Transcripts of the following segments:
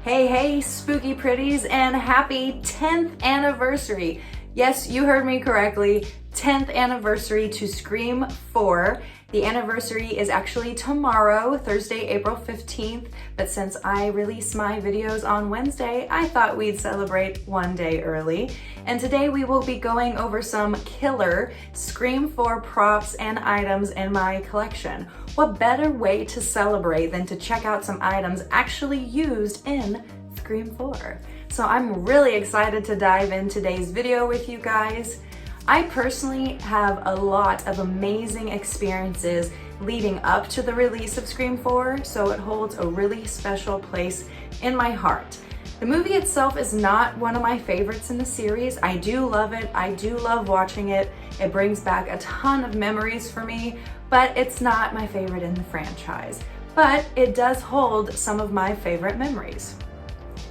Hey, spooky pretties, and happy 10th anniversary. Yes, you heard me correctly, 10th anniversary to Scream 4. The anniversary is actually tomorrow, Thursday, April 15th, but since I release my videos on Wednesday, I thought we'd celebrate one day early. And today we will be going over some killer Scream 4 props and items in my collection. What better way to celebrate than to check out some items actually used in Scream 4? So I'm really excited to dive in today's video with you guys. I personally have a lot of amazing experiences leading up to the release of Scream 4, so it holds a really special place in my heart. The movie itself is not one of my favorites in the series. I do love it. I do love watching it. It brings back a ton of memories for me, but it's not my favorite in the franchise. But it does hold some of my favorite memories.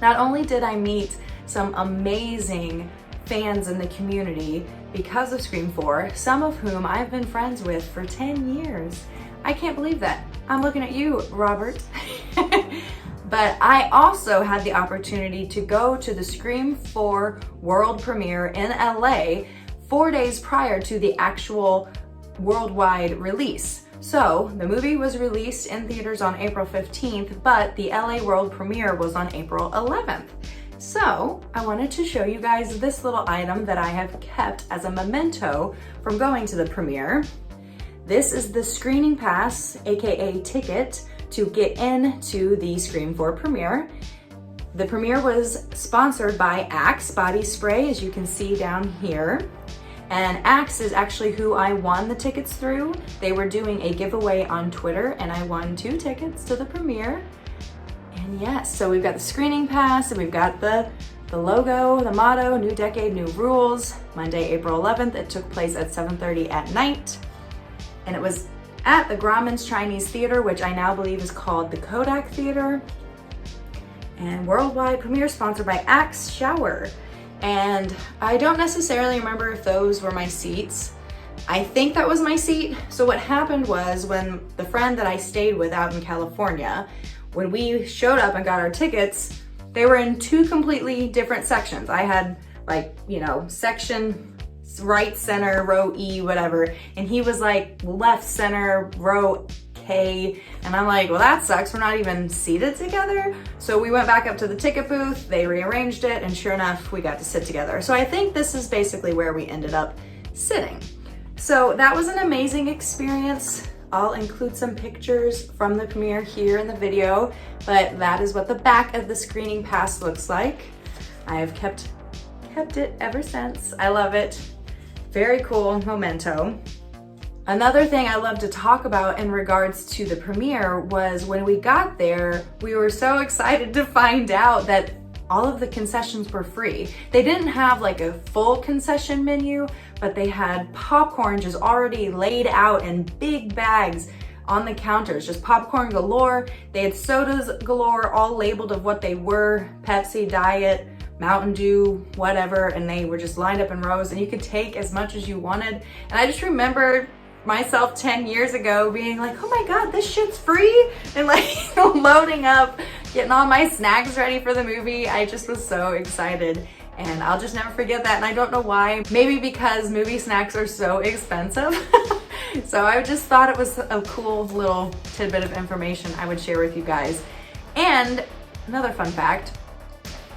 Not only did I meet some amazing fans in the community because of Scream 4, some of whom I've been friends with for 10 years. I can't believe that. I'm looking at you, Robert. But I also had the opportunity to go to the Scream 4 world premiere in LA 4 days prior to the actual worldwide release. So the movie was released in theaters on April 15th, but the LA world premiere was on April 11th. So I wanted to show you guys this little item that I have kept as a memento from going to the premiere. This is the screening pass, aka ticket, to get into the Scream 4 premiere. The premiere was sponsored by Axe Body Spray, as you can see down here. And Axe is actually who I won the tickets through. They were doing a giveaway on Twitter and I won 2 tickets to the premiere. And yes, so we've got the screening pass and we've got the logo, the motto, New Decade, New Rules. Monday, April 11th, it took place at 7:30 at night. And it was at the Grauman's Chinese Theater, which I now believe is called the Kodak Theater. And worldwide premiere sponsored by Axe Shower. And I don't necessarily remember if those were my seats. I think that was my seat. So what happened was when the friend that I stayed with out in California, when we showed up and got our tickets, they were in 2 completely different sections. I had section right center, row E, whatever. And he was like left center, row K. And I'm like, well, that sucks. We're not even seated together. So we went back up to the ticket booth, they rearranged it, and sure enough, we got to sit together. So I think this is basically where we ended up sitting. So that was an amazing experience. I'll include some pictures from the premiere here in the video, but that is what the back of the screening pass looks like. I have kept it ever since. I love it. Very cool memento. Another thing I love to talk about in regards to the premiere was when we got there, we were so excited to find out that all of the concessions were free. They didn't have like a full concession menu, but they had popcorn just already laid out in big bags on the counters, just popcorn galore. They had sodas galore, all labeled of what they were, Pepsi, Diet, Mountain Dew, whatever, and they were just lined up in rows and you could take as much as you wanted. And I just remembered myself 10 years ago being like, oh my God, this shit's free, and like loading up, getting all my snacks ready for the movie. I just was so excited and I'll just never forget that. And I don't know why, maybe because movie snacks are so expensive. So I just thought it was a cool little tidbit of information I would share with you guys. And another fun fact,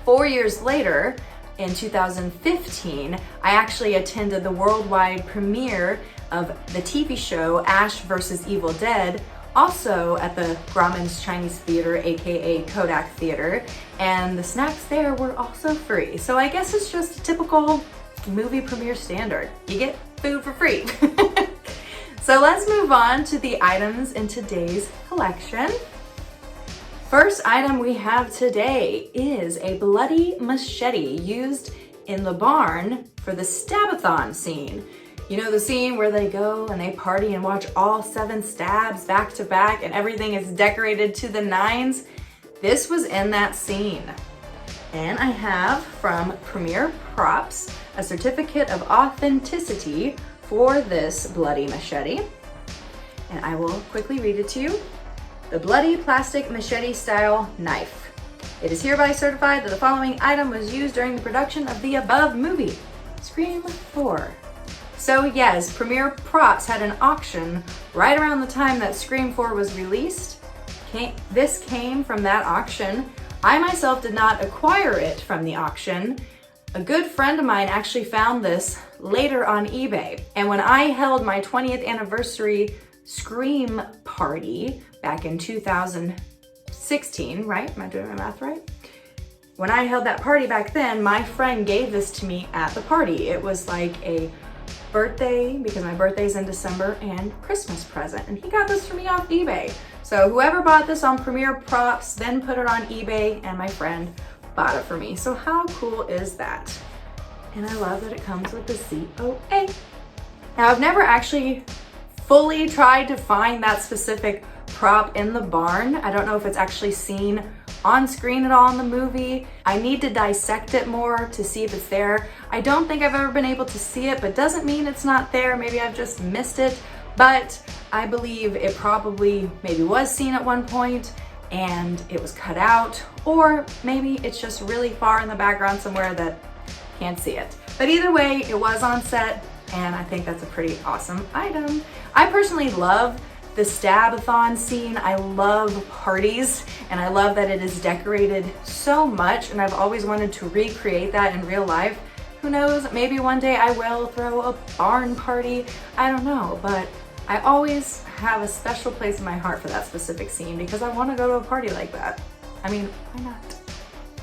4 years later, in 2015, I actually attended the worldwide premiere of the TV show Ash vs. Evil Dead, also at the Grauman's Chinese Theater, aka Kodak Theater, and the snacks there were also free. So I guess it's just a typical movie premiere standard. You get food for free. So let's move on to the items in today's collection. First item we have today is a bloody machete used in the barn for the Stabathon scene. You know, the scene where they go and they party and watch all 7 stabs back to back and everything is decorated to the 9s? This was in that scene. And I have from Premier Props a certificate of authenticity for this bloody machete. and I will quickly read it to you. The bloody plastic machete style knife. It is hereby certified that the following item was used during the production of the above movie, Scream 4. So yes, Premier Props had an auction right around the time that Scream 4 was released. This came from that auction. I myself did not acquire it from the auction. A good friend of mine actually found this later on eBay. And when I held my 20th anniversary Scream party back in 2016, right? Am I doing my math right? When I held that party back then, my friend gave this to me at the party. It was like a birthday, because my birthday's in December, and Christmas present. And he got this for me off eBay. So whoever bought this on Premier Props then put it on eBay, and my friend bought it for me. So how cool is that? And I love that it comes with the COA. Now I've never actually fully tried to find that specific prop in the barn. I don't know if it's actually seen on screen at all in the movie. I need to dissect it more to see if it's there. I don't think I've ever been able to see it, but doesn't mean it's not there. Maybe I've just missed it, but I believe it probably maybe was seen at one point and it was cut out, or maybe it's just really far in the background somewhere that can't see it. But either way, it was on set, and I think that's a pretty awesome item. I personally love the stab-a-thon scene. I love parties, and I love that it is decorated so much, and I've always wanted to recreate that in real life. Who knows, maybe one day I will throw a barn party. I don't know, but I always have a special place in my heart for that specific scene because I want to go to a party like that. I mean, why not?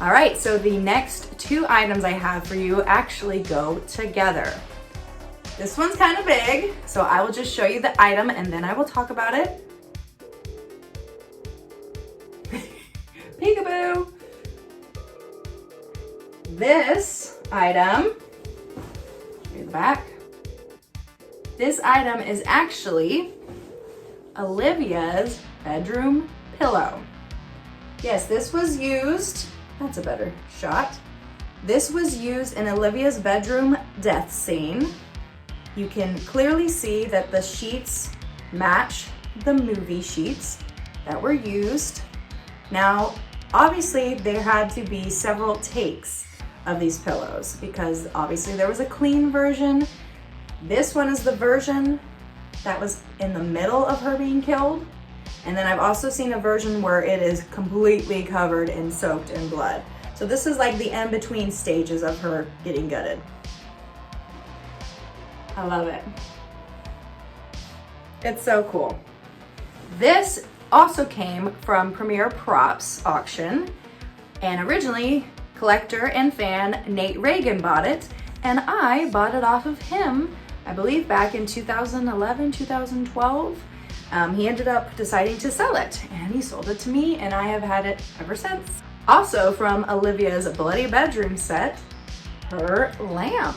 All right, so the next two items I have for you actually go together. This one's kind of big, so I will just show you the item and then I will talk about it. Peekaboo! This item, here's the back. This item is actually Olivia's bedroom pillow. Yes, this was used, that's a better shot. This was used in Olivia's bedroom death scene. You can clearly see that the sheets match the movie sheets that were used. Now, obviously there had to be several takes of these pillows because obviously there was a clean version. This one is the version that was in the middle of her being killed. And then I've also seen a version where it is completely covered and soaked in blood. So this is like the in-between stages of her getting gutted. I love it. It's so cool. This also came from Premier Props auction, and originally collector and fan Nate Reagan bought it, and I bought it off of him, I believe back in 2011, 2012. He ended up deciding to sell it, and he sold it to me, and I have had it ever since. Also from Olivia's Bloody Bedroom set, her lamp.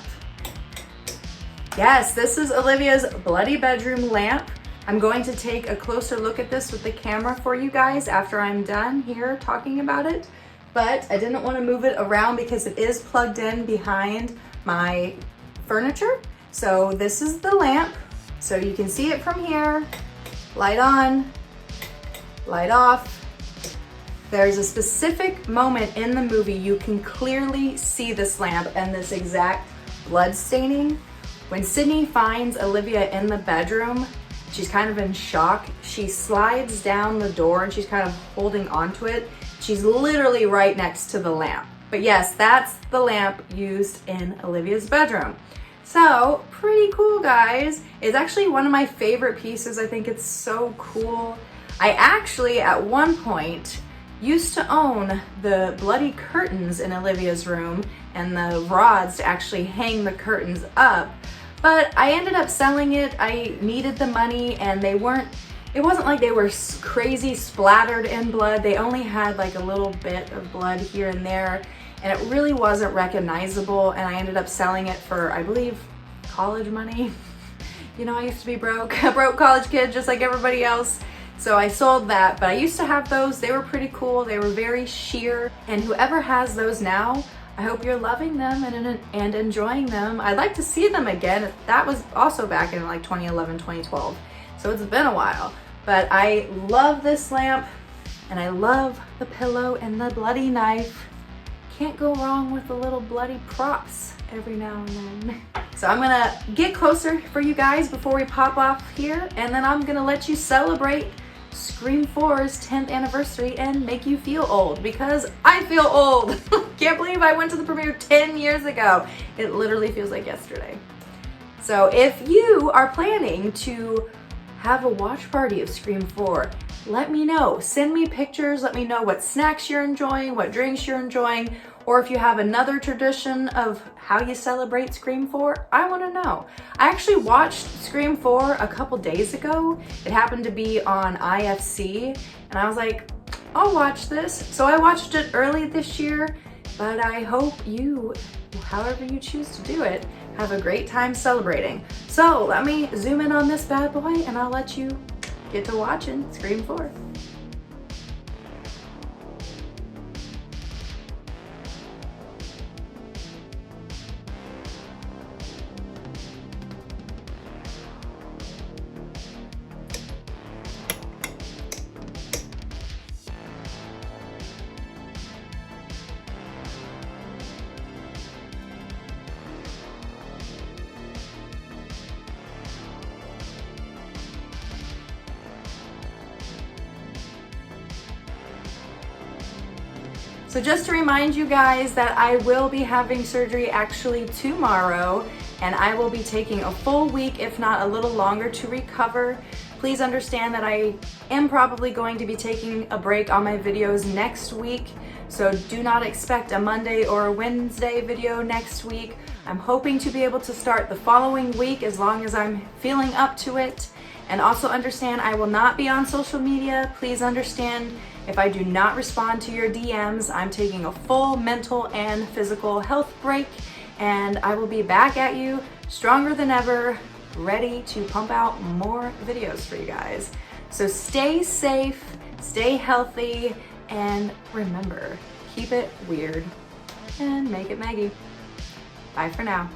Yes, this is Olivia's Bloody Bedroom lamp. I'm going to take a closer look at this with the camera for you guys after I'm done here talking about it, but I didn't want to move it around because it is plugged in behind my furniture. So this is the lamp. So you can see it from here. Light on, light off. There's a specific moment in the movie you can clearly see this lamp and this exact blood staining. When Sydney finds Olivia in the bedroom, she's kind of in shock. She slides down the door and she's kind of holding onto it. She's literally right next to the lamp. But yes, that's the lamp used in Olivia's bedroom. So pretty cool, guys. It's actually one of my favorite pieces. I think it's so cool. I actually, at one point, used to own the bloody curtains in Olivia's room and the rods to actually hang the curtains up. But I ended up selling it. I needed the money, and it wasn't like they were crazy splattered in blood. They only had like a little bit of blood here and there, and it really wasn't recognizable, and I ended up selling it for, I believe, college money. You know, I used to be broke, a broke college kid just like everybody else. So I sold that, but I used to have those. They were pretty cool. They were very sheer, and whoever has those now, I hope you're loving them and enjoying them. I'd like to see them again. That was also back in like 2011, 2012. So it's been a while, but I love this lamp. And I love the pillow and the bloody knife. Can't go wrong with the little bloody props every now and then. So I'm gonna get closer for you guys before we pop off here, and then I'm gonna let you celebrate Scream 4's 10th anniversary and make you feel old, because I feel old. Can't believe I went to the premiere 10 years ago. It literally feels like yesterday. So if you are planning to have a watch party of Scream 4, let me know. Send me pictures, let me know what snacks you're enjoying, what drinks you're enjoying, or if you have another tradition of how you celebrate Scream 4, I wanna know. I actually watched Scream 4 a couple days ago. It happened to be on IFC, and I was like, I'll watch this. So I watched it early this year, but I hope you, however you choose to do it, have a great time celebrating. So let me zoom in on this bad boy and I'll let you get to watching Scream 4. So just to remind you guys that I will be having surgery actually tomorrow, and I will be taking a full week, if not a little longer, to recover. Please understand that I am probably going to be taking a break on my videos next week, so do not expect a Monday or a Wednesday video next week. I'm hoping to be able to start the following week as long as I'm feeling up to it. And also understand I will not be on social media. Please understand if I do not respond to your DMs, I'm taking a full mental and physical health break, and I will be back at you stronger than ever, ready to pump out more videos for you guys. So stay safe, stay healthy, and remember, keep it weird and make it Maggie. Bye for now.